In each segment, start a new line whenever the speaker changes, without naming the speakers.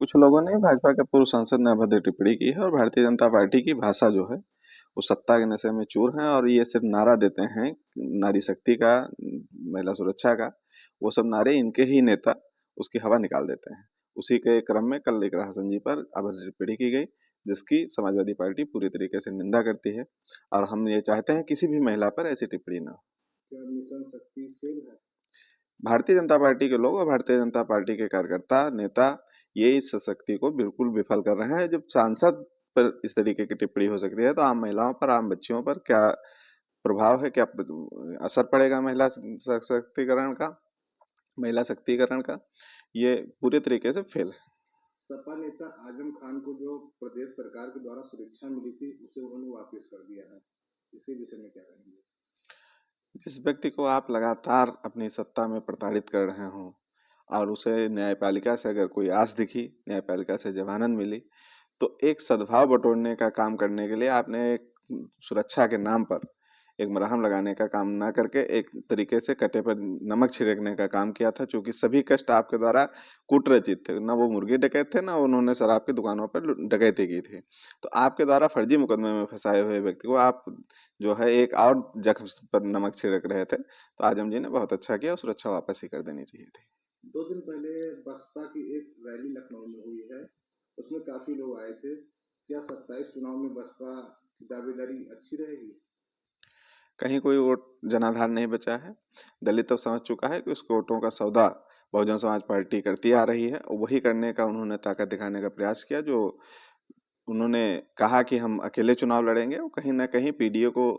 कुछ लोगों ने भाजपा के पूर्व सांसद ने अभद्र टिप्पणी की है और भारतीय जनता पार्टी की भाषा जो है वो सत्ता के नशे में चूर है और ये सिर्फ नारा देते हैं नारी शक्ति का, महिला सुरक्षा का। वो सब नारे इनके ही नेता उसकी हवा निकाल देते हैं। उसी के क्रम में कल एक हासन जी पर अभद्र टिप्पणी की गई, जिसकी समाजवादी पार्टी पूरी तरीके से निंदा करती है और हम ये चाहते हैं किसी भी महिला पर ऐसी टिप्पणी ना हो।
क्या मिशन शक्ति फेल है?
भारतीय जनता पार्टी के लोग और भारतीय जनता पार्टी के कार्यकर्ता नेता ये इस शक्ति को बिल्कुल विफल कर रहे हैं। जब सांसद पर इस तरीके की टिप्पणी हो सकती है तो आम महिलाओं पर, आम बच्चियों पर क्या प्रभाव है, क्या असर पड़ेगा महिला सशक्तिकरण का, महिला शक्तिकरण का। ये पूरे तरीके से फेल है।
सपा नेता आजम खान को जो प्रदेश सरकार के द्वारा सुरक्षा मिली थी उसे उन्होंने वापस कर दिया है। इसी विषय में क्या कहेंगे?
जिस व्यक्ति को आप लगातार अपनी सत्ता में प्रताड़ित कर रहे हो और उसे न्यायपालिका से अगर कोई आस दिखी, न्यायपालिका से जमानत मिली, तो एक सद्भाव बटोरने का काम करने के लिए आपने एक सुरक्षा के नाम पर एक मरहम लगाने का काम ना करके एक तरीके से कटे पर नमक छिड़कने का काम किया था। चूंकि सभी कष्ट आपके द्वारा कूटरचित थे, ना वो मुर्गी डकैत थे, ना उन्होंने शराब की दुकानों पर डकैती की थी। तो आपके द्वारा फर्जी मुकदमे में फंसाए हुए व्यक्ति को आप जो है एक और जख्म पर नमक छिड़क रहे थे। तो आजम जी ने बहुत अच्छा किया, सुरक्षा वापस ही कर देनी चाहिए थी।
2 दिन पहले बसपा की एक रैली लखनऊ में हुई है, उसमें काफी लोग आए थे। क्या 27 चुनाव में बसपा की दावेदारी अच्छी रहेगी?
कहीं कोई वोट जनाधार नहीं बचा है। दलित तो समझ चुका है कि उसके वोटों का सौदा बहुजन समाज पार्टी करती आ रही है और वही करने का उन्होंने ताकत दिखाने का प्रयास किया। जो उन्होंने कहा कि हम अकेले चुनाव लड़ेंगे, वो कहीं ना कहीं पीडीओ को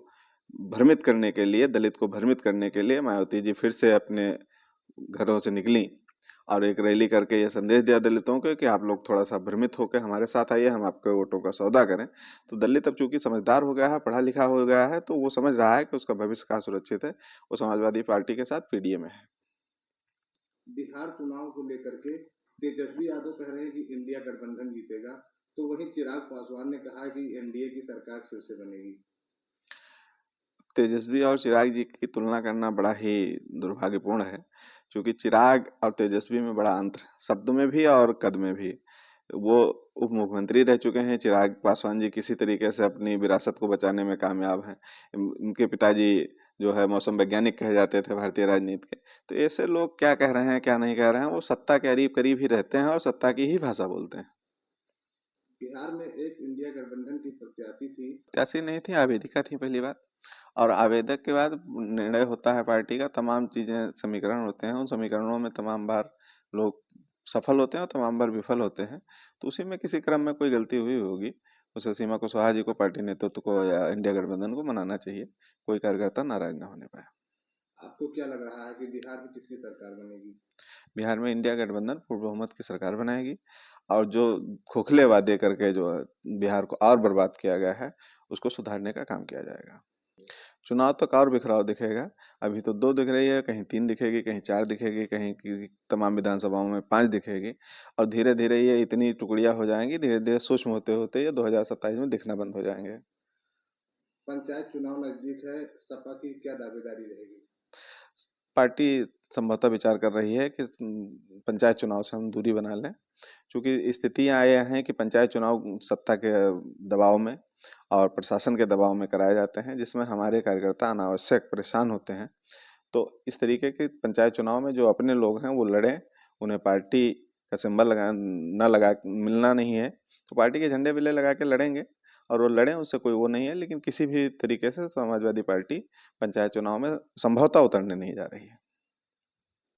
भ्रमित करने के लिए, दलित को भ्रमित करने के लिए मायावती जी फिर से अपने घरों से निकली और एक रैली करके ये संदेश दिया दलितों को कि आप लोग थोड़ा सा भ्रमित होकर हमारे साथ आइए, हम आपके वोटों का सौदा करें। तो दलित अब चूंकि समझदार हो गया है, पढ़ा लिखा हो गया है, तो वो समझ रहा है कि उसका भविष्य कहाँ सुरक्षित है। वो समाजवादी पार्टी के साथ पीडीए में है।
बिहार चुनाव को लेकर के तेजस्वी यादव कह रहे हैं कि इंडिया गठबंधन जीतेगा, तो वहीं चिराग पासवान ने कहा है कि एनडीए की सरकार फिर से बनेगी।
तेजस्वी और चिराग जी की तुलना करना बड़ा ही दुर्भाग्यपूर्ण है, क्योंकि चिराग और तेजस्वी में बड़ा अंतर है, शब्द में भी और कद में भी। वो उप मुख्यमंत्री रह चुके हैं। चिराग पासवान जी किसी तरीके से अपनी विरासत को बचाने में कामयाब हैं। उनके पिताजी जो है मौसम वैज्ञानिक कहे जाते थे भारतीय राजनीति के। तो ऐसे लोग क्या कह रहे हैं, क्या नहीं कह रहे हैं, वो सत्ता के करीब करीब ही रहते हैं और सत्ता की ही भाषा बोलते हैं।
बिहार में एक इंडिया गठबंधन की प्रत्याशी थी।
प्रत्याशी नहीं थी, आवेदिका थी पहली बात। और आवेदक के बाद निर्णय होता है पार्टी का, तमाम चीजें समीकरण होते हैं, उन समीकरणों में तमाम बार लोग सफल होते हैं और तमाम बार विफल होते हैं। तो उसी में किसी क्रम में कोई गलती हुई होगी। उसे सीमा कुशवाहा जी को, पार्टी नेतृत्व को या इंडिया गठबंधन को मनाना चाहिए। कोई कार्यकर्ता नाराज ना होने पाया।
आपको क्या लग रहा है कि बिहार में किसकी सरकार बनेगी?
बिहार में इंडिया गठबंधन पूर्ण बहुमत की सरकार बनाएगी और जो खोखले वादे करके जो बिहार को और बर्बाद किया गया है उसको सुधारने का काम किया जाएगा। चुनाव तक और बिखराव दिखेगा। अभी तो 2 दिख रही है, कहीं 3 दिखेगी, कहीं 4 दिखेगी, कहीं की तमाम विधानसभाओं में 5 दिखेगी और धीरे धीरे ये इतनी टुकड़ियां हो जाएंगी, धीरे धीरे सूक्ष्म होते होते ये 2027 में दिखना बंद हो जाएंगे।
पंचायत चुनाव नजदीक है, सपा की क्या दावेदारी रहेगी?
पार्टी संभवतः विचार कर रही है कि पंचायत चुनाव से हम दूरी बना लें, क्योंकि स्थितियां आए हैं कि पंचायत चुनाव सत्ता के दबाव में और प्रशासन के दबाव में कराए जाते हैं, जिसमें हमारे कार्यकर्ता अनावश्यक परेशान होते हैं। तो इस तरीके के पंचायत चुनाव में जो अपने लोग हैं वो लड़ें, उन्हें पार्टी का सिंबल लगा न लगा मिलना नहीं है तो पार्टी के झंडे बिल्ले लगा के लड़ेंगे और वो लड़ें, उससे कोई वो नहीं है। लेकिन किसी भी तरीके से समाजवादी पार्टी पंचायत चुनाव में संभवतः उतरने नहीं जा रही है।